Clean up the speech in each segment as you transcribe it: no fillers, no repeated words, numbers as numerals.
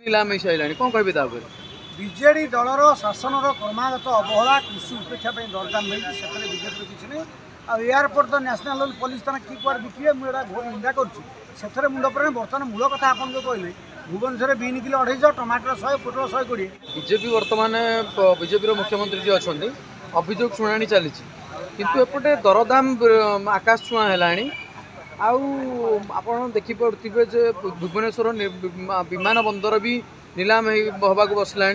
निलाम सैला कौन कहे विजेडी दलर शासन क्रमागत अवहेला कृषि उपेक्षा दरदाम मिली से बीजेपी किसी नहीं एयरपोर्ट तो नेशनल लेवल पुलिस थाना कि कुआड़ बिकिए मुझे घोर निंदा कर मुंड पर बर्तमान मूल कथा आप कहले भुवनेश्वर बीन किलो 250 टमाटर 100 पोटल 120 बीजेपी बर्तमान बीजेपी मुख्यमंत्री जी अच्छा अभियोग शुणाणी चली किंतु एपटे दरदाम आकाश छुआ है आप देखिपे भुवनेश्वर विमान बंदर भी निलाम हवा बसला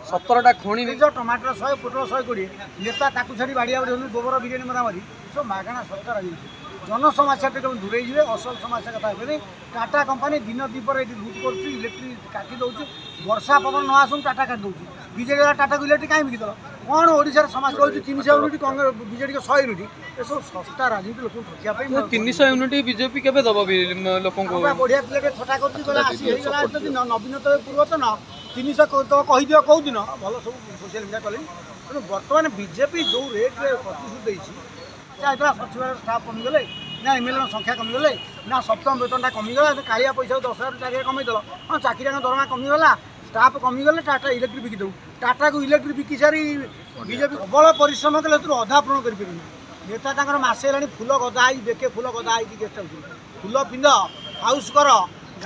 17टा खणी टमाटर 100 पोटल 120 नेता ताकू छाड़ी बाड़िया बाड़ी गोबर बिरियानी मरामारी सब मागणा सरकार जन समस्या दूरे जाए असल समस्या कथा है टाटा कंपानी दिन दीपर ये लुट कर इलेक्ट्रिक काटी दौर वर्षा पवन न आसू टाटा काट दौर बीजेडी वाला टाटा को इलेक्ट्रिक कहीं बिकिदेल कौन ओडार समाज कहूँ 300 यूनिट कांग्रेस बीजेडी को 100 यूनिट ये सब सस्ता राजनीति लोक ठकिया 300 यूनिट बीजेपी के दब लोक बढ़िया पिला छटा कर नवीन पूर्वतन 300 कहीदिव कौ दिन भल सब सोशल मीडिया कले तेणु बर्तमान बीजेपी जो रेट्रे प्रतिश्रुति देता सचिवालय स्टाफ कमिगले ना एमएलए संख्या कमिगले ना सप्तम वेतनटा कमिगला कालिया पैसा 10,000 चारिया कमीदेल हाँ चाकरिया दरमा कमिगला स्टाफ कमिगले टाटा इलेक्ट्रिक बिकिदेव टाटा को इलेक्ट्रिक बिकी सारी बीजेपी प्रबल परिश्रम कले अधा पूरण कर नेता तक मसे है फुल गदा बेके फुल गदा गेस्ट हाउस फुल पिंध हाउस कर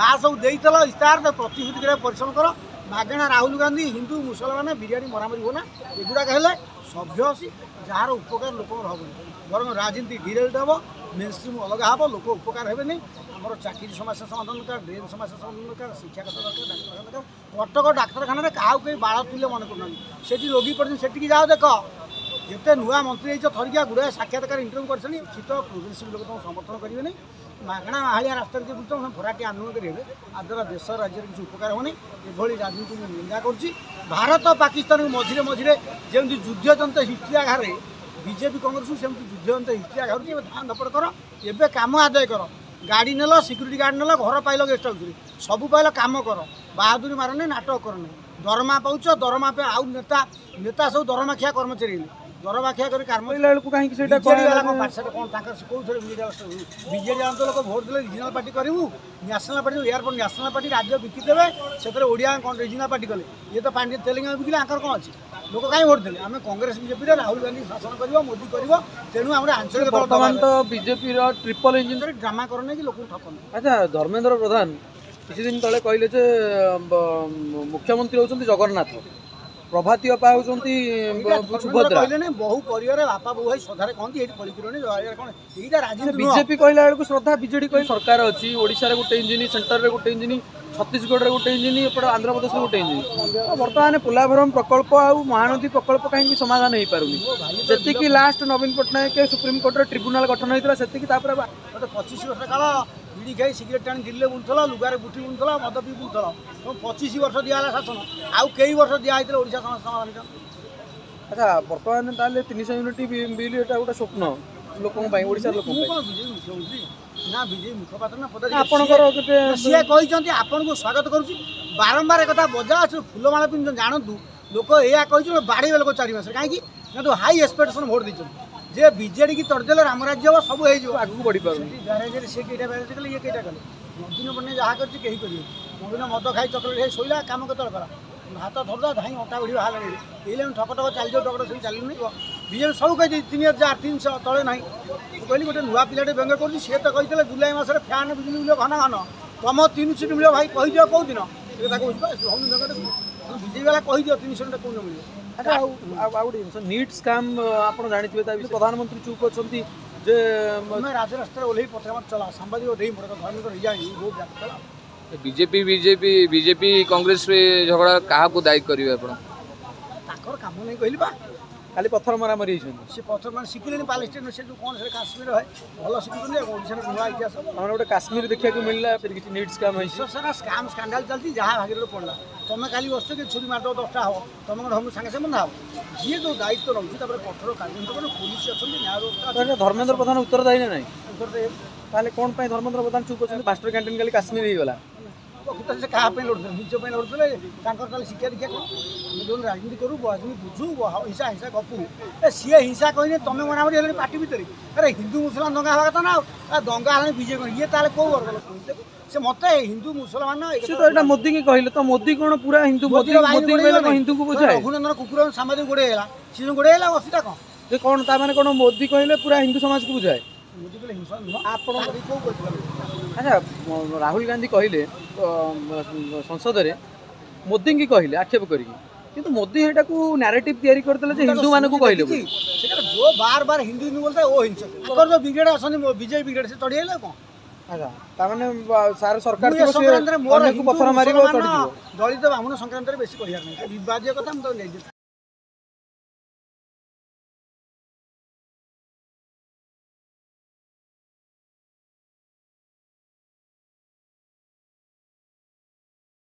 गाँ सब देल इस्तार प्रतिश्रुति कर परिश्रम कर मागणा राहुल गांधी हिंदू मुसलमान बिरियानी मरामरी होना एगुड़ाक है सभ्य अच्छी जार उपकार लोक हम बर राजनीति डिरेल्ड हम मेन स्ट्रीम अलग हम लोक उपकार हे नहीं आम चाकरी समस्या समाधान दरकार ड्रेन समस्या समाधान दरकार शिक्षागत दरकार डाक्तखाना दरकार कटक डाक्तखाना क्या कहीं बाड़ तुल्य मन करना से रोगी पड़े से जाओ देख जिते नुआ मंत्री थरिया गुड़ाए साक्षात्कार इंटरव्यू कर शीत प्रोग्रेसिव लोग तुम समर्थन करेंगे नहीं मागणा माहालिया रास्ता बुझे फराटी आंदोलन करेंगे आ द्वारा देश राज्य किसी उपकार होनी ये राजनीति में निंदा कर भारत पाकिस्तान मझे मझे जमी युद्ध जंत हिस्ट्रियाघार बीजेपी कांग्रेस सेमती युद्ध जंत हिस्ट्रियाघार धान धपड़ कर एवं कम आदाय कर गाड़ी नेल सिक्यूरीटी गार्ड नेल घर पाइल गेस्ट हाउस सब पाइल कम कर बहादुरी मारने नाटक करने दरमा पाच दरमा पे आउ नेता नेता सब दरमा खिया कर्मचारी दरमा खिया कर बीजेडी लोक भोट दे रिजनाल पार्टी करूँ national party airport national party राज्य बिकिदेवे से ओडिया कौन रिजनाल पार्टी कले ये तो पांडे तेलंगाना बिकिले आंकर कौन अच्छी लोक कहीं भोट देले आम कांग्रेस बीजेपी राहुल गांधी शासन कर मोदी कर तेणु आम आंचलिक बर्तमान तो बीजेपी ट्रिपल इंजिन ड्रामा करने की लोक ठकन। अच्छा धर्मेंद्र प्रधान किसी दिन तले कहले मुख्यमंत्री होती जगन्नाथ प्रभाती बापा होती सुभद्रा बहु परिवार बापा बो भाई श्रद्धा कहते राजनीति बीजेपी कहला बेलू श्रद्धा बीजेडी कह सरकार अच्छी ओडिशा गोटे इंजिन सेंटर में गोटे इंजिन छत्तीसगढ़ में गोटे इंजिन एपटे आंध्र प्रदेश में गोटे इंजिन बर्तमान पोलाभरम प्रकल्प आ महानदी प्रकल्प कहीं समाधान हो पार जी लास्ट नवीन पट्टनायक सुप्रीम कोर्ट ट्रिब्यूनाल गठन होता से 25 वर्ष काल बीड़ी खाई सिगरेट टाणी दिल्ली बुलूला लुगारे बुटी बुलूला मद पी बुलूला 25 वर्ष दिहला शासन आउ कई वर्ष दिखाई ओडिशा समाधान। अच्छा बर्तमान ताले 300 यूनिट बिल एटा गोटे स्वप्न लोकों ओडिशा लोक ना विजय मुखपात्र ना पद सी कहते आपन को स्वागत करुँच बारंबार एक बजा फुलमाला पिंध जानतु लोक या कही बाड़े लोक 4 मास कहीं हाई एक्सपेक्टेशन भोट देते जे बीजेडी की तर्देले राम राज्य हम सब हो आगे बढ़ी पार ब्यारेज से कईटा ब्यारेज कले ये कईटा कले नवीन पट्टनायक जहाँ कर नवीन मद खाई चक्लेट खाई शोला कम के कला हाथ धरदा धाई अटा बढ़ी बाहर ये ठक ठक चल जाओ टकट सब चलू नहीं बीजेपी सब कही 3,000-300 तले ना कहली गोटे नुआ पिलाटे व्यंग कर सी तो कहते जुलाई मस फैन बिजली मिले घन घन तुम 3 सीट मिले भाई कहीदिव कौ दिन बीजेपी वाला कहीदिव 300 यूनिट कौन मिले। अच्छा गोटे नीट स्काम आप जानते प्रधानमंत्री चुप अच्छा राजरास्ता ओल्ल पत्र चला सांबादिक दे धर्मेंद्र रिजाइन बहुत चला बीजेपी बीजेपी बीजेपी कांग्रेस झगड़ा क्या दायी करेंगे आप कम नहीं कहली बा खाली पत्थर मरामरी से पत्थर मान शिखिले पालेस्टाइन से जो कौन से काश्मीर है भल शिखुन ओडिशा नुआ इतिहास गोटे काश्मीर देखा मिलला किसी नीट स्काम सारा स्काम स्कांडाल चलती जहाँ भागे पड़ा तुम खाली बस कि छुरी मारद 10टा हम तुम हम सागे सागे बंधा हम जी जो दायित्व रोचे कठोर कार्य पुलिस अच्छा न्याय धर्मेंद्र प्रधान उत्तरदायी ना ना उत्तर कौन धर्मेंद्र प्रधान चुप अच्छे मास्टर कैंटीन खाली काश्मीर हो गला प्रकृत से क्या लड़ुते निज लड़ुते शिक्षा दीक्षा कौन जो राजनीति करूँ राजनीति बुझू हिंसा हिंसा गपू सी हिंसा कहने तुम मरामरी है पार्टी भितर अरे हिंदू मुसलमान दंगा हवा कथा ना दंगा है बीजेपी ये ताले कौ वर्ग लोग से मत हिंदू मुसलमान से तो एटा मोदी की कहले तो मोदी कोन पूरा हिंदू मोदी मोदी कहले को हिंदू को बुझाए रघुनंदन कुकुर सामाजिक गोड़ेला सी गोड़ेला असीटा कौन जे कोन ता माने कोन मोदी कहले पूरा हिंदू समाज को बुझाए मोदी कहले हिंसा नुह आपण अच्छा राहुल गांधी कहले संसद रे मोदी की कहले आक्षेप करिकी किंतु मोदी हेटा को नैरेटिव तैयारी करतले जे हिंदू माने को कहले सेटा जो बार बार हिंदू हिंदू बोलता है वो हिंसक अगर जो ब्रिगेड आसन विजय ब्रिगेड से चढ़िएला कौन अच्छा ता माने सार सरकार संक्रांत रे मोर को पत्थर मारिबो चढ़ दलित ब्राह्मण संक्रांत रे बेसी कहिया नहीं विवादीय कथा हम तो नहीं